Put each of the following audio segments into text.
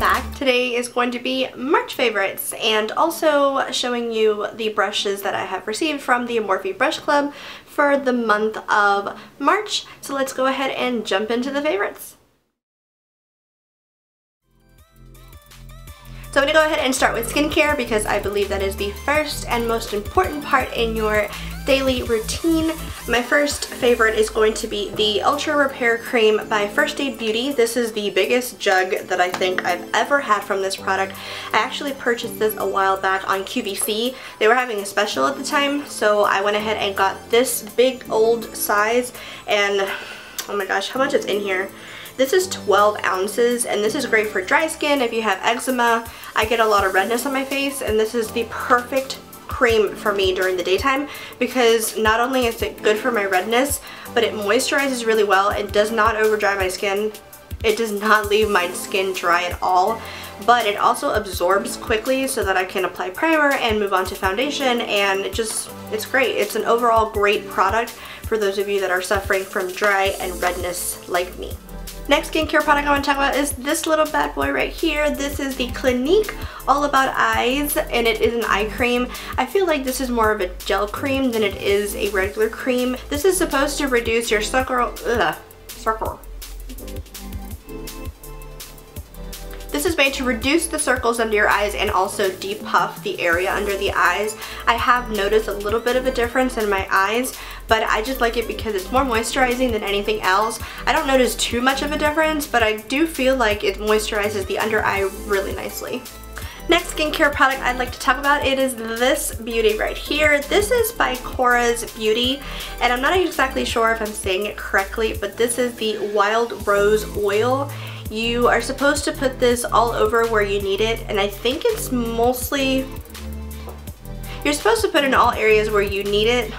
back. Today is going to be March favorites and also showing you the brushes that I have received from the Morphe Brush Club for the month of March. So let's go ahead and jump into the favorites. So I'm going to go ahead and start with skincare because I believe that is the first and most important part in your daily routine. My first favorite is going to be the Ultra Repair Cream by First Aid Beauty. This is the biggest jug that I think I've ever had from this product. I actually purchased this a while back on QVC. They were having a special at the time, so I went ahead and got this big old size, and oh my gosh, how much is in here? This is 12 ounces, and this is great for dry skin. If you have eczema, I get a lot of redness on my face, and this is the perfect cream for me during the daytime because not only is it good for my redness, but it moisturizes really well. It does not over dry my skin. It does not leave my skin dry at all, but it also absorbs quickly so that I can apply primer and move on to foundation, and it's great. It's an overall great product for those of you that are suffering from dry and redness like me. Next skincare product I want to talk about is this little bad boy right here. This is the Clinique All About Eyes, and it is an eye cream. I feel like this is more of a gel cream than it is a regular cream. This is supposed to reduce your This is made to reduce the circles under your eyes and also depuff the area under the eyes. I have noticed a little bit of a difference in my eyes, but I just like it because it's more moisturizing than anything else. I don't notice too much of a difference, but I do feel like it moisturizes the under eye really nicely. Next skincare product I'd like to talk about, it is this beauty right here. This is by Cora's Beauty, and I'm not exactly sure if I'm saying it correctly, but this is the Wild Rose Oil. You are supposed to put this all over where you need it, and I think it's mostly, you're supposed to put it in all areas where you need it.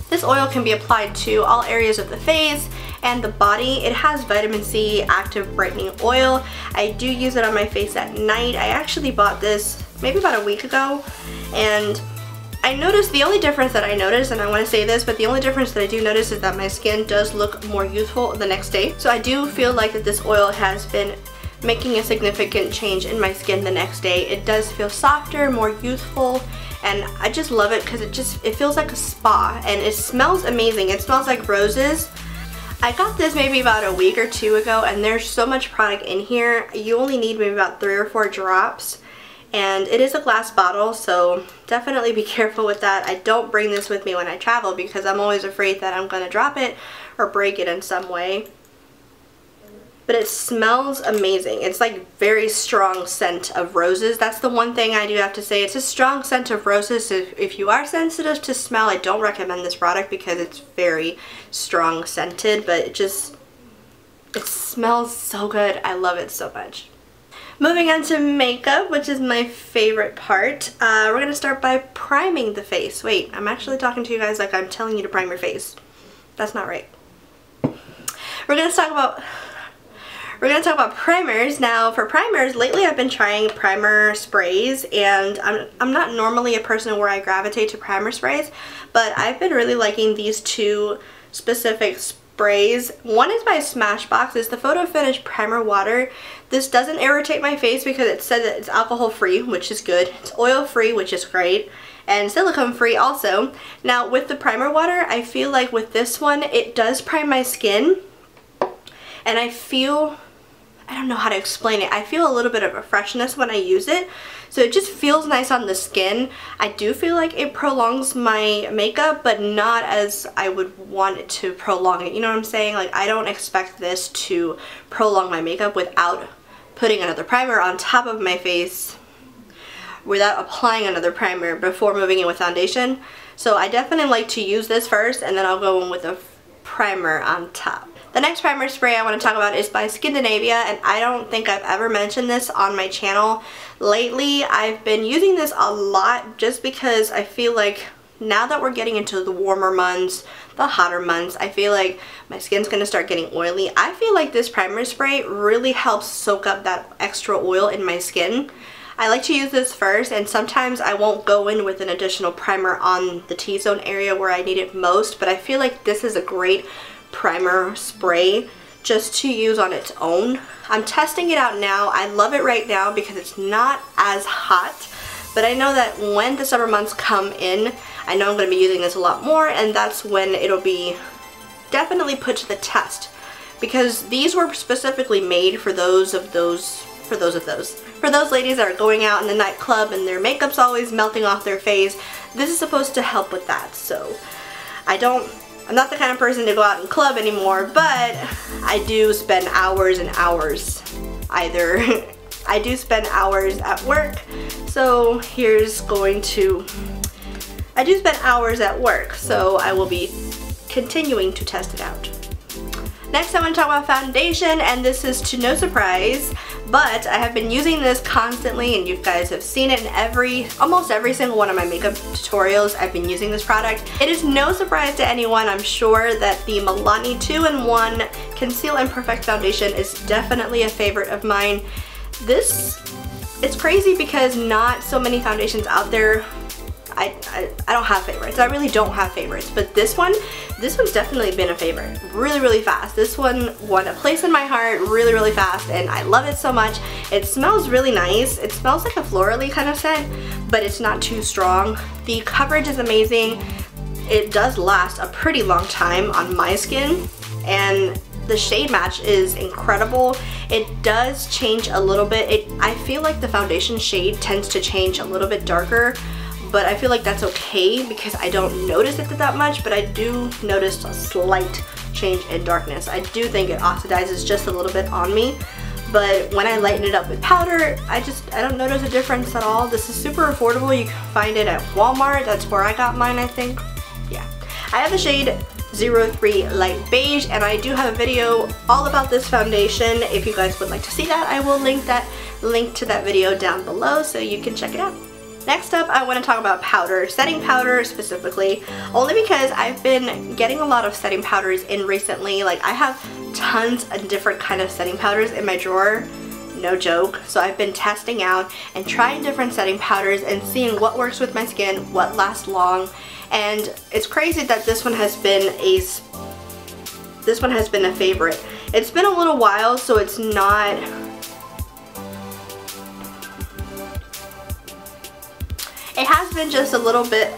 This oil can be applied to all areas of the face and the body. It has vitamin C active brightening oil. I do use it on my face at night. I actually bought this maybe about a week ago, and I noticed the only difference that I noticed, and I want to say this, but the only difference that I do notice is that my skin does look more youthful the next day. So I do feel like that this oil has been making a significant change in my skin the next day. It does feel softer, more youthful, and I just love it because it feels like a spa, and it smells amazing. It smells like roses. I got this maybe about a week or two ago, and there's so much product in here. You only need maybe about 3 or 4 drops. And it is a glass bottle, so definitely be careful with that. I don't bring this with me when I travel because I'm always afraid that I'm going to drop it or break it in some way. But it smells amazing. It's like very strong scent of roses. That's the one thing I do have to say. It's a strong scent of roses. So if you are sensitive to smell, I don't recommend this product because it's very strong scented, but it smells so good. I love it so much. Moving on to makeup, which is my favorite part. We're going to start by priming the face. Wait, I'm actually talking to you guys like I'm telling you to prime your face. That's not right. We're going to talk about primers. Now for primers, lately I've been trying primer sprays, and I'm not normally a person where I gravitate to primer sprays, but I've been really liking these two specific sprays. One is by Smashbox. It's the Photo Finish Primer Water. This doesn't irritate my face because it says that it's alcohol free, which is good. It's oil free, which is great, and silicone free also. Now with the primer water, I feel like with this one, it does prime my skin, and I don't know how to explain it. I feel a little bit of a freshness when I use it, so it just feels nice on the skin. I do feel like it prolongs my makeup, but not as I would want it to prolong it. You know what I'm saying? Like, I don't expect this to prolong my makeup without putting another primer on top of my face, without applying another primer before moving in with foundation. So I definitely like to use this first, and then I'll go in with a primer on top. The next primer spray I want to talk about is by Skindinavia, and I don't think I've ever mentioned this on my channel. Lately, I've been using this a lot just because I feel like now that we're getting into the warmer months, the hotter months, I feel like my skin's going to start getting oily. I feel like this primer spray really helps soak up that extra oil in my skin. I like to use this first, and sometimes I won't go in with an additional primer on the T-zone area where I need it most, but I feel like this is a great primer spray just to use on its own. I'm testing it out now. I love it right now because it's not as hot, but I know that when the summer months come in, I know I'm going to be using this a lot more, and that's when it'll be definitely put to the test, because these were specifically made for those ladies that are going out in the nightclub and their makeup's always melting off their face. This is supposed to help with that. So I'm not the kind of person to go out and club anymore, but I do spend hours and hours I do spend hours at work, so I do spend hours at work, so I will be continuing to test it out. Next I want to talk about foundation, and this is to no surprise, but I have been using this constantly, and you guys have seen it in almost every single one of my makeup tutorials. I've been using this product. It is no surprise to anyone, I'm sure, that the Milani 2-in-1 Conceal and Perfect Foundation is definitely a favorite of mine. It's crazy because not so many foundations out there. I don't have favorites. I really don't have favorites, but this one's definitely been a favorite. Really fast. This one won a place in my heart really fast, and I love it so much. It smells really nice. It smells like a florally kind of scent, but it's not too strong. The coverage is amazing. It does last a pretty long time on my skin, and the shade match is incredible. It does change a little bit. I feel like the foundation shade tends to change a little bit darker, but I feel like that's okay because I don't notice it that much, but I do notice a slight change in darkness. I do think it oxidizes just a little bit on me, but when I lighten it up with powder, I don't notice a difference at all. This is super affordable. You can find it at Walmart. That's where I got mine, I think. Yeah. I have the shade 03 Light Beige, and I do have a video all about this foundation. If you guys would like to see that, I will link to that video down below so you can check it out. Next up, I want to talk about powder, setting powder specifically, only because I've been getting a lot of setting powders in recently. Like, I have tons of different kind of setting powders in my drawer, no joke. So I've been testing out and trying different setting powders and seeing what works with my skin, what lasts long, and it's crazy that this one has been a favorite. It's been a little while, so it's not. It has been just a little bit.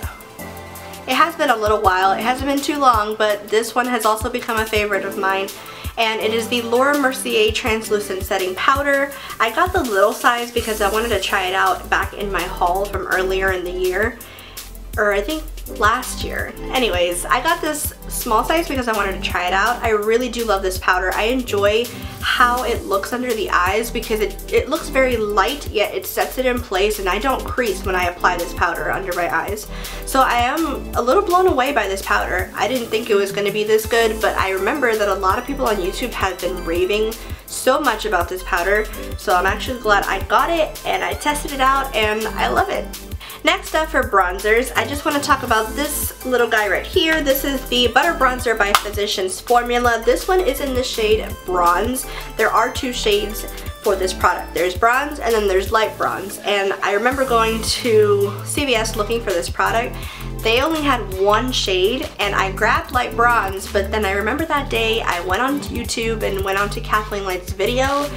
It has been a little while. It hasn't been too long, but this one has also become a favorite of mine. And it is the Laura Mercier Translucent Setting Powder. I got the little size because I wanted to try it out back in my haul from earlier in the year. Or I think last year. Anyways, I got this small size because I wanted to try it out. I really do love this powder. I enjoy how it looks under the eyes because it looks very light, yet it sets it in place, and I don't crease when I apply this powder under my eyes. So I am a little blown away by this powder. I didn't think it was going to be this good, but I remember that a lot of people on YouTube have been raving so much about this powder, so I'm actually glad I got it and I tested it out and I love it. Next up for bronzers, I just want to talk about this little guy right here. This is the Butter Bronzer by Physicians Formula. This one is in the shade Bronze. There are two shades for this product. There's bronze and then there's light bronze. And I remember going to CVS looking for this product. They only had one shade and I grabbed light bronze, but then I remember that day I went on YouTube and went on to Kathleen Light's video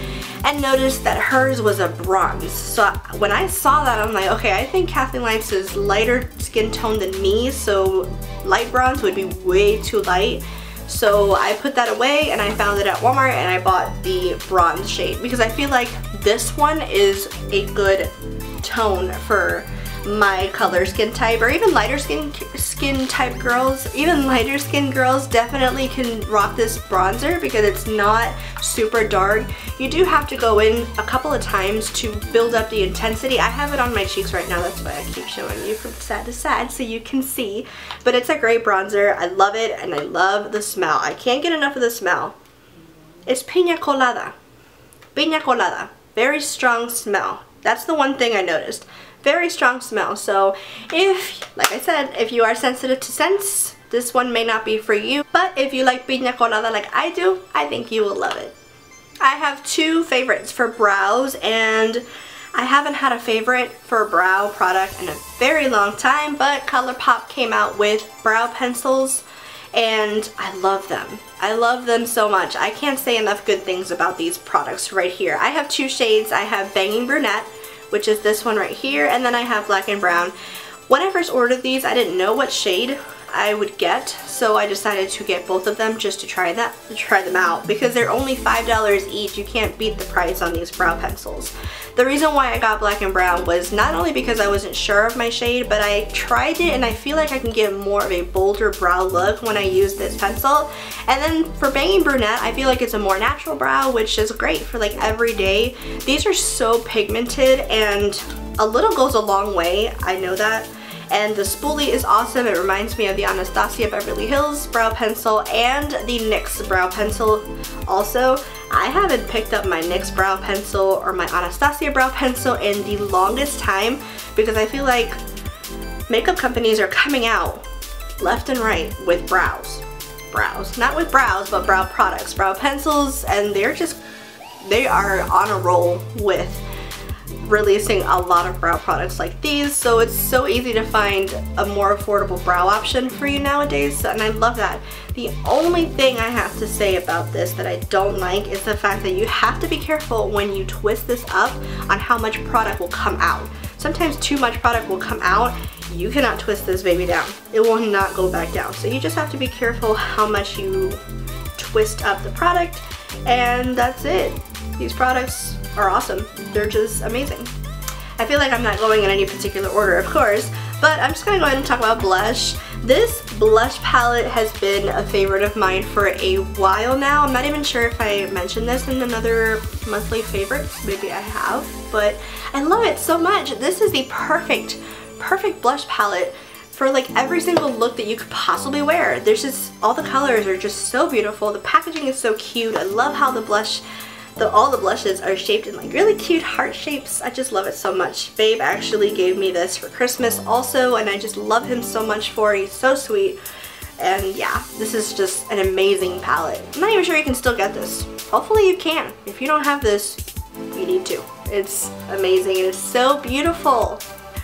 and noticed that hers was a bronze. So when I saw that, I'm like, okay, I think Kathleen Light's is lighter skin tone than me, so light bronze would be way too light. So I put that away and I found it at Walmart and I bought the bronze shade because I feel like this one is a good tone for my color skin type, or even lighter skin type girls. Even lighter skin girls definitely can rock this bronzer because it's not super dark. You do have to go in a couple of times to build up the intensity. I have it on my cheeks right now, that's why I keep showing you from side to side so you can see. But it's a great bronzer. I love it and I love the smell. I can't get enough of the smell. It's piña colada. Piña colada. Very strong smell. That's the one thing I noticed. Very strong smell. So if, like I said, if you are sensitive to scents, this one may not be for you. But if you like piña colada like I do, I think you will love it. I have two favorites for brows, and I haven't had a favorite for a brow product in a very long time, but ColourPop came out with brow pencils, and I love them. I love them so much. I can't say enough good things about these products right here. I have two shades. I have Banging Brunette, which is this one right here, and then I have Black and Brown. When I first ordered these, I didn't know what shade I would get, so I decided to get both of them just to try them out, because they're only $5 each. You can't beat the price on these brow pencils. The reason why I got Black and Brown was not only because I wasn't sure of my shade, but I tried it and I feel like I can get more of a bolder brow look when I use this pencil. And then for Banging Brunette, I feel like it's a more natural brow, which is great for like every day. These are so pigmented, and a little goes a long way, I know that. And the spoolie is awesome. It reminds me of the Anastasia Beverly Hills brow pencil and the NYX brow pencil also. I haven't picked up my NYX brow pencil or my Anastasia brow pencil in the longest time, because I feel like makeup companies are coming out left and right with brows. Not with brows, but brow products, brow pencils, and they are on a roll with releasing a lot of brow products like these, so it's so easy to find a more affordable brow option for you nowadays, and I love that. The only thing I have to say about this that I don't like is the fact that you have to be careful when you twist this up on how much product will come out. Sometimes too much product will come out. You cannot twist this baby down. It will not go back down, so you just have to be careful how much you twist up the product, and that's it. These products are awesome. They're just amazing. I feel like I'm not going in any particular order, of course, but I'm just gonna go ahead and talk about blush. This blush palette has been a favorite of mine for a while now. I'm not even sure if I mentioned this in another monthly favorites. Maybe I have, but I love it so much. This is the perfect blush palette for like every single look that you could possibly wear. There's just, all the colors are just so beautiful. The packaging is so cute. I love how the blush, all the blushes are shaped in like really cute heart shapes. I just love it so much. Babe actually gave me this for Christmas also, and I just love him so much for it. He's so sweet. And yeah, this is just an amazing palette. I'm not even sure you can still get this. Hopefully you can. If you don't have this, you need to. It's amazing and it's so beautiful.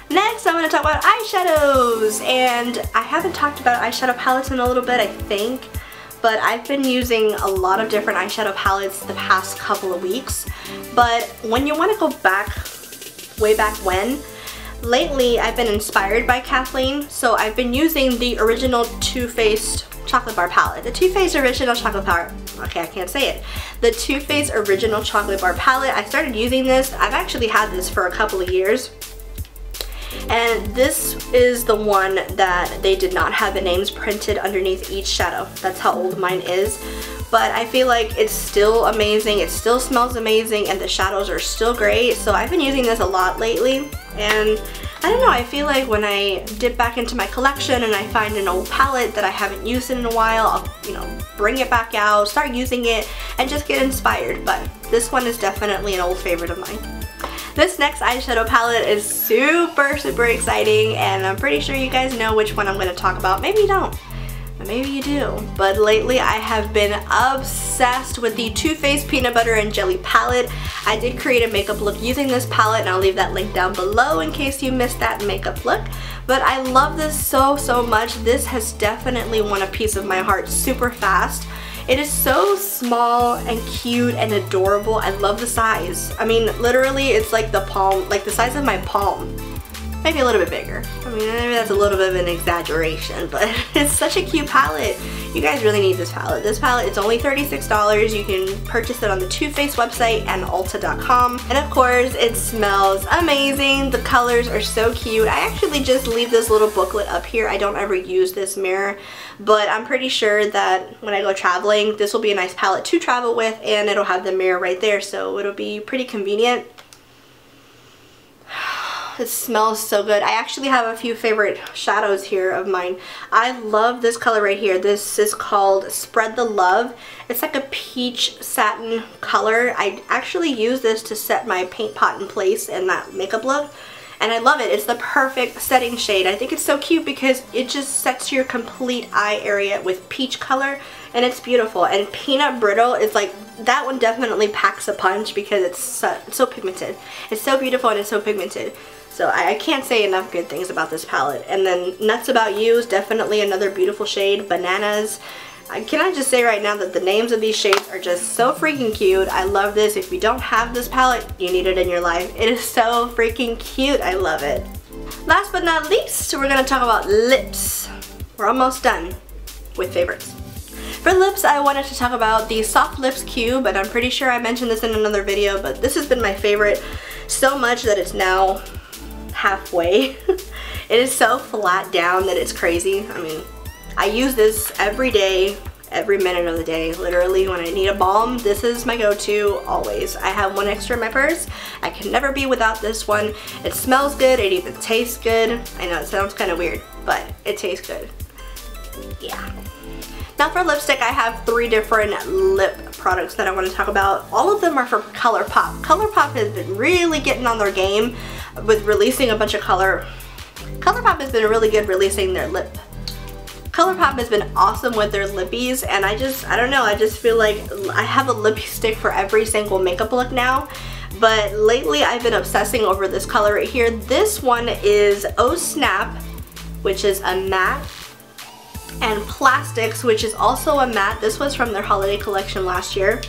Next, I'm going to talk about eyeshadows, and I haven't talked about eyeshadow palettes in a little bit, I think, but I've been using a lot of different eyeshadow palettes the past couple of weeks. But when you want to go back, way back when, lately I've been inspired by Kathleen, so I've been using the original Too Faced chocolate bar palette. The Too Faced original chocolate bar, okay, I can't say it. The Too Faced original chocolate bar palette, I started using this. I've actually had this for a couple of years. And this is the one that they did not have the names printed underneath each shadow. That's how old mine is. But I feel like it's still amazing, it still smells amazing, and the shadows are still great. So I've been using this a lot lately, and I don't know, I feel like when I dip back into my collection and I find an old palette that I haven't used in a while, I'll, you know, bring it back out, start using it, and just get inspired. But this one is definitely an old favorite of mine. This next eyeshadow palette is super exciting, and I'm pretty sure you guys know which one I'm going to talk about. Maybe you don't. Maybe you do. But lately I have been obsessed with the Too Faced Peanut Butter and Jelly palette. I did create a makeup look using this palette, and I'll leave that link down below in case you missed that makeup look. But I love this so much. This has definitely won a piece of my heart super fast. It is so small and cute and adorable. I love the size. I mean, literally, it's like the palm, like the size of my palm. Maybe a little bit bigger. I mean, maybe that's a little bit of an exaggeration, but it's such a cute palette. You guys really need this palette. This palette, it's only $36. You can purchase it on the Too Faced website and Ulta.com. And of course, it smells amazing. The colors are so cute. I actually just leave this little booklet up here. I don't ever use this mirror, but I'm pretty sure that when I go traveling, this will be a nice palette to travel with, and it'll have the mirror right there, so it'll be pretty convenient. It smells so good. I actually have a few favorite shadows here of mine. I love this color right here. This is called Spread the Love. It's like a peach satin color. I actually use this to set my paint pot in place in that makeup look, and I love it. It's the perfect setting shade. I think it's so cute because it just sets your complete eye area with peach color, and it's beautiful. And Peanut Brittle is like, that one definitely packs a punch because it's so pigmented. It's so beautiful and it's so pigmented. So I can't say enough good things about this palette. And then Nuts About You is definitely another beautiful shade. Bananas. Can I just say right now that the names of these shades are just so freaking cute. I love this. If you don't have this palette, you need it in your life. It is so freaking cute. I love it. Last but not least, we're going to talk about lips. We're almost done with favorites. For lips, I wanted to talk about the Soft Lips Cube, and I'm pretty sure I mentioned this in another video, but this has been my favorite so much that it's now halfway. It is so flat down that it's crazy. I mean, I use this every day, every minute of the day. Literally, when I need a balm, this is my go-to always. I have one extra in my purse. I can never be without this one. It smells good, it even tastes good. I know it sounds kind of weird, but it tastes good. Yeah. Now for lipstick, I have 3 different lip products that I want to talk about. All of them are for ColourPop. ColourPop has been really getting on their game with releasing a bunch of color. ColourPop has been really good releasing their lip. ColourPop has been awesome with their lippies, and I don't know, I just feel like I have a lippy stick for every single makeup look now. But lately I've been obsessing over this color right here. This one is Oh Snap, which is a matte, and Plastics, which is also a matte. This was from their holiday collection last year.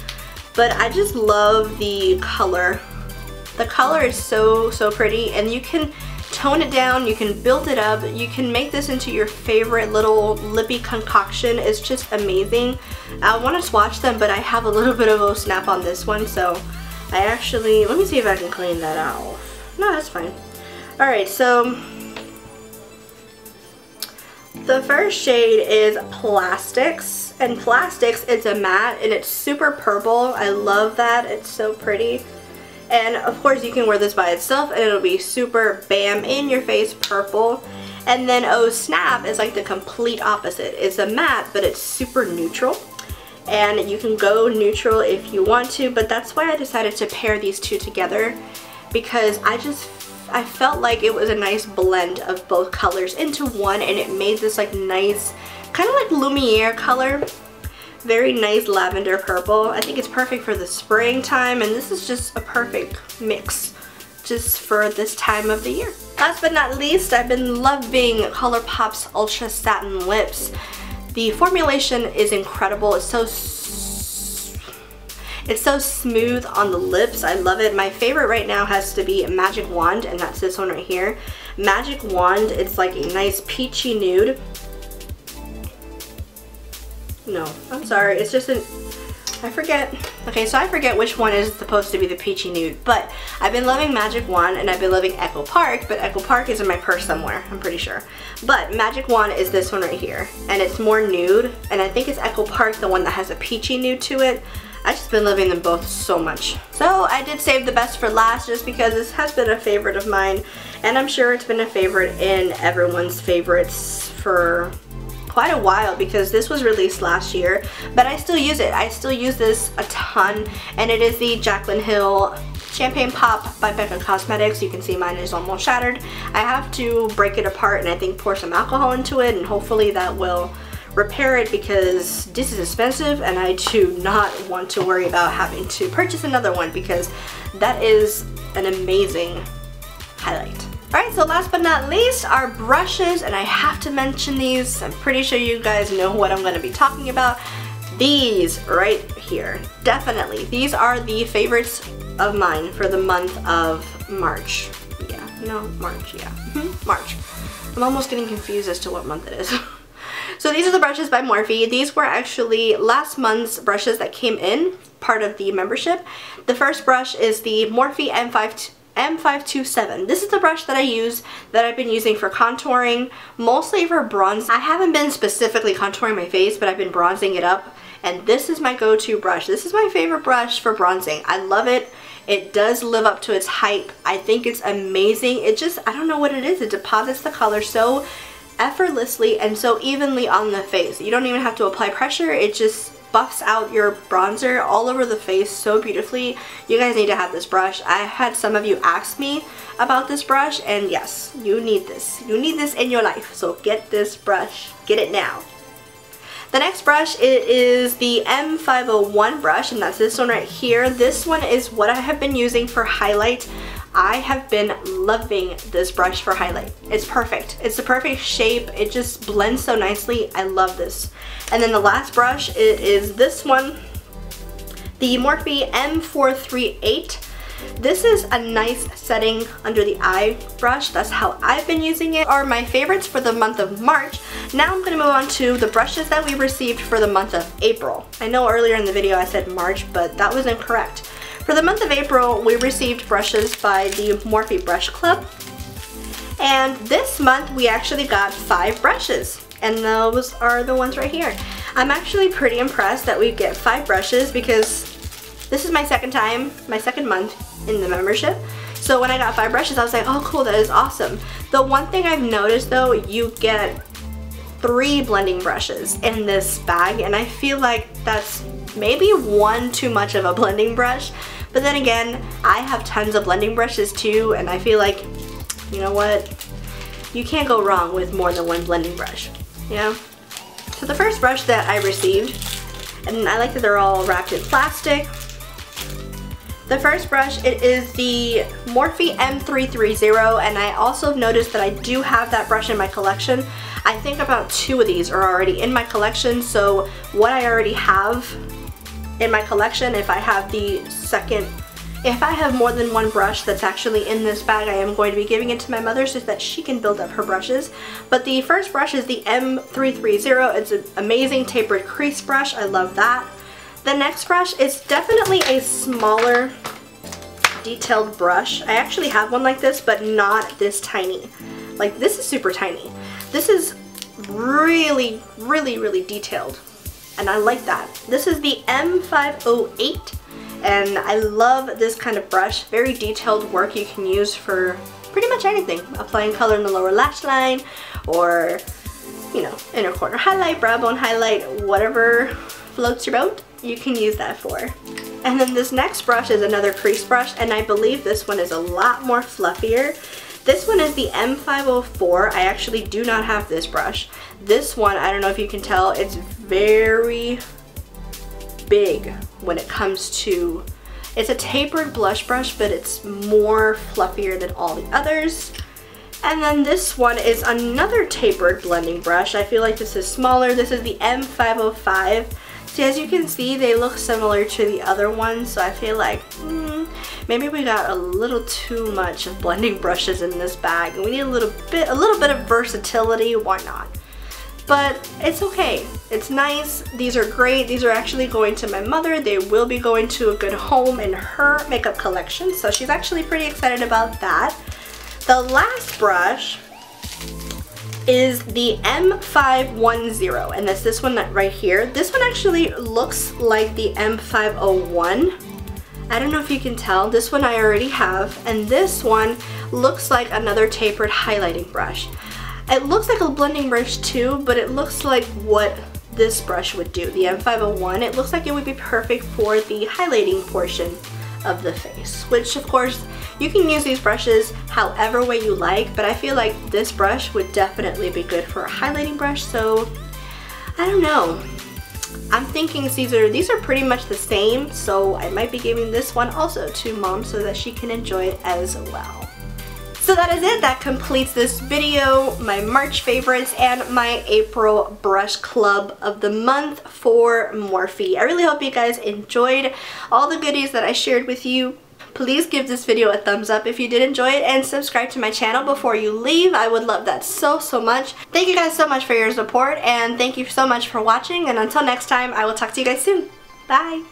But I just love the color. The color is so pretty, and you can tone it down, you can build it up, you can make this into your favorite little lippy concoction. It's just amazing. I want to swatch them, but I have a little bit of Oh Snap on this one, so I actually, let me see if I can clean that out. No, that's fine. Alright, so the first shade is Plastics, and Plastics, it's a matte and it's super purple. I love that, it's so pretty. And of course you can wear this by itself and it'll be super bam in your face purple. And then Oh Snap is like the complete opposite. It's a matte, but it's super neutral. And you can go neutral if you want to, but that's why I decided to pair these two together, because I felt like it was a nice blend of both colors into one, and it made this like nice, kind of like Lumiere color. Very nice lavender purple. I think it's perfect for the springtime, and this is just a perfect mix just for this time of the year. Last but not least, I've been loving ColourPop's Ultra Satin Lips. The formulation is incredible. It's so smooth on the lips. I love it. My favorite right now has to be Magic Wand, and that's this one right here. Magic Wand, it's like a nice peachy nude. No, I'm sorry, it's just I forget. Okay, so I forget which one is supposed to be the peachy nude, but I've been loving Magic Wand and I've been loving Echo Park, but Echo Park is in my purse somewhere, I'm pretty sure. But Magic Wand is this one right here, and it's more nude, and I think it's Echo Park, the one that has a peachy nude to it. I've just been loving them both so much. So I did save the best for last just because this has been a favorite of mine, and I'm sure it's been a favorite in everyone's favorites for quite a while, because this was released last year, but I still use it. I still use this a ton, and it is the Jaclyn Hill Champagne Pop by Becca Cosmetics. You can see mine is almost shattered. I have to break it apart and I think pour some alcohol into it, and hopefully that will repair it, because this is expensive and I do not want to worry about having to purchase another one, because that is an amazing highlight. Alright, so last but not least are brushes, and I have to mention these. I'm pretty sure you guys know what I'm going to be talking about. These right here, definitely. These are the favorites of mine for the month of March. Yeah, no, March, yeah. March. I'm almost getting confused as to what month it is. So these are the brushes by Morphe. These were actually last month's brushes that came in, part of the membership. The first brush is the Morphe M527. This is the brush that I use, that I've been using for contouring, mostly for bronze. I haven't been specifically contouring my face, but I've been bronzing it up, and this is my go-to brush. This is my favorite brush for bronzing. I love it. It does live up to its hype. I think it's amazing. It just, I don't know what it is. It deposits the color so effortlessly and so evenly on the face. You don't even have to apply pressure. It just buffs out your bronzer all over the face so beautifully. You guys need to have this brush. I had some of you ask me about this brush, and yes, you need this. You need this in your life, so get this brush. Get it now. The next brush, it is the M501 brush, and that's this one right here. This one is what I have been using for highlight I have been loving this brush for highlight. It's perfect. It's the perfect shape. It just blends so nicely. I love this. And then the last brush, it is this one, the Morphe M438. This is a nice setting under the eye brush. That's how I've been using it. Are my favorites for the month of March. Now I'm going to move on to the brushes that we received for the month of April. I know earlier in the video I said March, but that was incorrect. For the month of April, we received brushes by the Morphe Brush Club. And this month we actually got 5 brushes. And those are the ones right here. I'm actually pretty impressed that we get 5 brushes because this is my second month in the membership. So when I got 5 brushes, I was like, oh cool, that is awesome. The one thing I've noticed though, you get 3 blending brushes in this bag, and I feel like that's maybe one too much of a blending brush. But then again, I have tons of blending brushes too, and I feel like, you know what? You can't go wrong with more than one blending brush, you know? So the first brush that I received, and I like that they're all wrapped in plastic. The first brush, it is the Morphe M330, and I also noticed that I do have that brush in my collection. I think about 2 of these are already in my collection, so what I already have in my collection, if I have more than one brush that's actually in this bag, I am going to be giving it to my mother so that she can build up her brushes. But the first brush is the M330. It's an amazing tapered crease brush. I love that. The next brush is definitely a smaller detailed brush. I actually have one like this, but not this tiny. Like, this is super tiny. This is really, really, really detailed, and I like that. This is the M508, and I love this kind of brush. Very detailed work you can use for pretty much anything. Applying color in the lower lash line, or, you know, inner corner highlight, brow bone highlight, whatever floats your boat, you can use that for. And then this next brush is another crease brush, and I believe this one is a lot more fluffier. This one is the M504. I actually do not have this brush. This one, I don't know if you can tell, it's very big when it comes to, it's a tapered blush brush, but it's more fluffier than all the others. And then this one is another tapered blending brush. I feel like this is smaller. This is the M505. So as you can see, they look similar to the other ones, so I feel like maybe we got a little too much of blending brushes in this bag, and we need a little bit of versatility. Why not? But it's okay. It's nice. These are great. These are actually going to my mother. They will be going to a good home in her makeup collection, so she's actually pretty excited about that. The last brush is the M510, and that's this one right here. This one actually looks like the M501. I don't know if you can tell. This one I already have, and this one looks like another tapered highlighting brush. It looks like a blending brush too, but it looks like what this brush would do, the M501. It looks like it would be perfect for the highlighting portion of the face, which of course you can use these brushes however way you like, but I feel like this brush would definitely be good for a highlighting brush. So I don't know, I'm thinking these are pretty much the same, so I might be giving this one also to mom so that she can enjoy it as well. So that is it. That completes this video, my March favorites and my April brush club of the month for Morphe. I really hope you guys enjoyed all the goodies that I shared with you. Please give this video a thumbs up if you did enjoy it, and subscribe to my channel before you leave. I would love that so much. Thank you guys so much for your support, and thank you so much for watching, and until next time, I will talk to you guys soon. Bye!